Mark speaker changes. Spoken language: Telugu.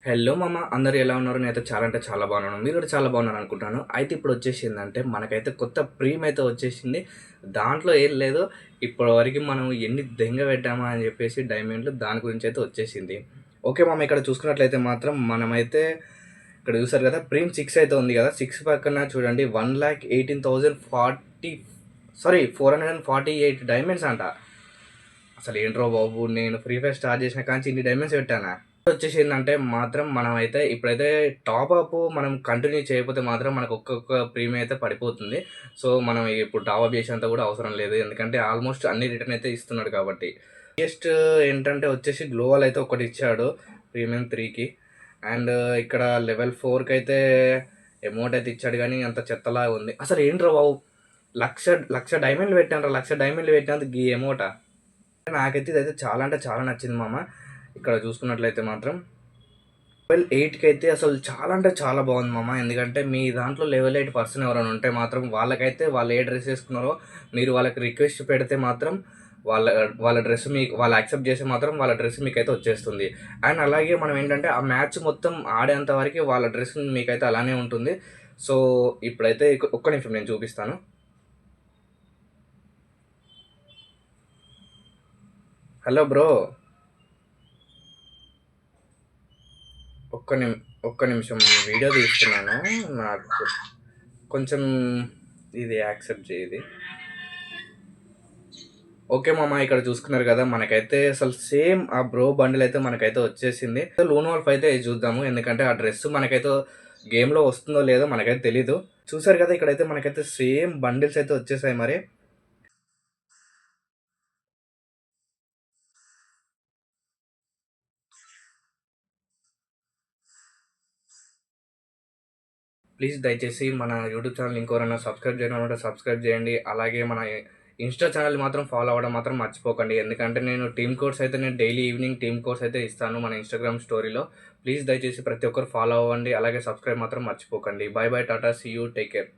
Speaker 1: హలో మామ! అందరూ ఎలా ఉన్నారు? నేనైతే చాలా అంటే చాలా బాగున్నాను. మీరు కూడా చాలా బాగున్నారు అనుకుంటాను. అయితే ఇప్పుడు వచ్చేసిందంటే మనకైతే కొత్త ప్రీమ్ అయితే వచ్చేసింది. దాంట్లో ఏం లేదు. ఇప్పటివరకు మనం ఎన్ని దెంగ పెట్టామా అని చెప్పేసి డైమండ్‌లు దాని గురించి అయితే వచ్చేసింది. ఓకే మామ! ఇక్కడ చూసుకున్నట్లయితే మాత్రం మనమైతే ఇక్కడ చూసారు కదా! ప్రీమ్ 6 అయితే ఉంది కదా! 6 పక్కన చూడండి 1,18,040 సారీ 448 డైమండ్స్ అంట. అసలు ఏంట్రా బాబు! నేను ఫ్రీ ఫైర్ స్టార్ట్ చేసిన కాంచి ఇన్ని డైమండ్స్ పెట్టానా? వచ్చేసిందంటే మాత్రం మనమైతే ఇప్పుడైతే టాప్ అప్ మనం కంటిన్యూ చేయకపోతే మాత్రం మనకు ఒక్కొక్క ప్రీమియం అయితే పడిపోతుంది. సో, మనం ఇప్పుడు టాప్ అప్ చేసేంత కూడా అవసరం లేదు. ఎందుకంటే ఆల్మోస్ట్ అన్ని రిటర్న్ అయితే ఇస్తున్నాడు కాబట్టి. హైయెస్ట్ ఏంటంటే వచ్చేసి గ్లోవల్ అయితే ఒకటి ఇచ్చాడు ప్రీమియం 3కి. అండ్ ఇక్కడ లెవెల్ 4కి అయితే ఎమోట్ అయితే ఇచ్చాడు కానీ అంత చెత్తలాగా ఉంది. అసలు ఏంట్రా బాబు! లక్ష లక్ష డైమండ్లు పెట్టానురా, లక్ష డైమండ్లు పెట్టినందుకు ఈ ఎమోటా? నాకైతే ఇదైతే చాలా అంటే చాలా నచ్చింది మామ. ఇక్కడ చూసుకున్నట్లయితే మాత్రం లెవెల్ 8కి అయితే అసలు చాలా అంటే చాలా బాగుంది మామ. ఎందుకంటే మీ దాంట్లో లెవెల్ 8 పర్సన్ ఎవరైనా ఉంటే మాత్రం వాళ్ళకైతే వాళ్ళు ఏ డ్రెస్ వేసుకున్నారో మీరు వాళ్ళకి రిక్వెస్ట్ పెడితే మాత్రం వాళ్ళ వాళ్ళ డ్రెస్ మీకు వాళ్ళు యాక్సెప్ట్ చేస్తే మాత్రం వాళ్ళ డ్రెస్ మీకైతే వచ్చేస్తుంది. అండ్ అలాగే మనం ఏంటంటే ఆ మ్యాచ్ మొత్తం ఆడేంత వరకు వాళ్ళ డ్రెస్ మీకైతే అలానే ఉంటుంది. సో, ఇప్పుడైతే ఒక్క నిమిషం నేను చూపిస్తాను. Hello bro! ఒక్క నిమి ఒక్క నిమిషం వీడియో తీస్తున్నాను. నాకు కొంచెం ఇది యాక్సెప్ట్ చేయి ఇది. ఓకే మామ! ఇక్కడ చూసుకున్నారు కదా! మనకైతే అసలు సేమ్ ఆ బ్రో బండిల్ అయితే మనకైతే వచ్చేసింది. లూన్ వాల్ఫ్ అయితే చూద్దాము. ఎందుకంటే ఆ డ్రెస్ మనకైతే గేమ్‌లో వస్తుందో లేదో మనకైతే తెలీదు. చూసారు కదా! ఇక్కడైతే మనకైతే సేమ్ బండిల్స్ అయితే వచ్చేసాయి మరి. ప్లీజ్ దయచేసి మన యూట్యూబ్ ఛానల్ ఇంకెవరైనా సబ్స్క్రైబ్ చేయకపోతే సబ్స్క్రైబ్ చేయండి. అలాగే మన ఇన్‌స్టా ఛానల్ మాత్రం ఫాలో అవ్వడం మాత్రం మర్చిపోకండి. ఎందుకంటే నేను టీమ్ కోడ్స్ అయితే నేను డైలీ ఈవినింగ్ టీమ్ కోడ్స్ అయితే ఇస్తాను మన ఇన్‌స్టాగ్రామ్ స్టోరీలో. ప్లీజ్ దయచేసి ప్రతి ఒక్కరు ఫాలో అవ్వండి. అలాగే సబ్స్క్రైబ్ మాత్రం మర్చిపోకండి. Bye bye. Ta-ta. See you. Take care.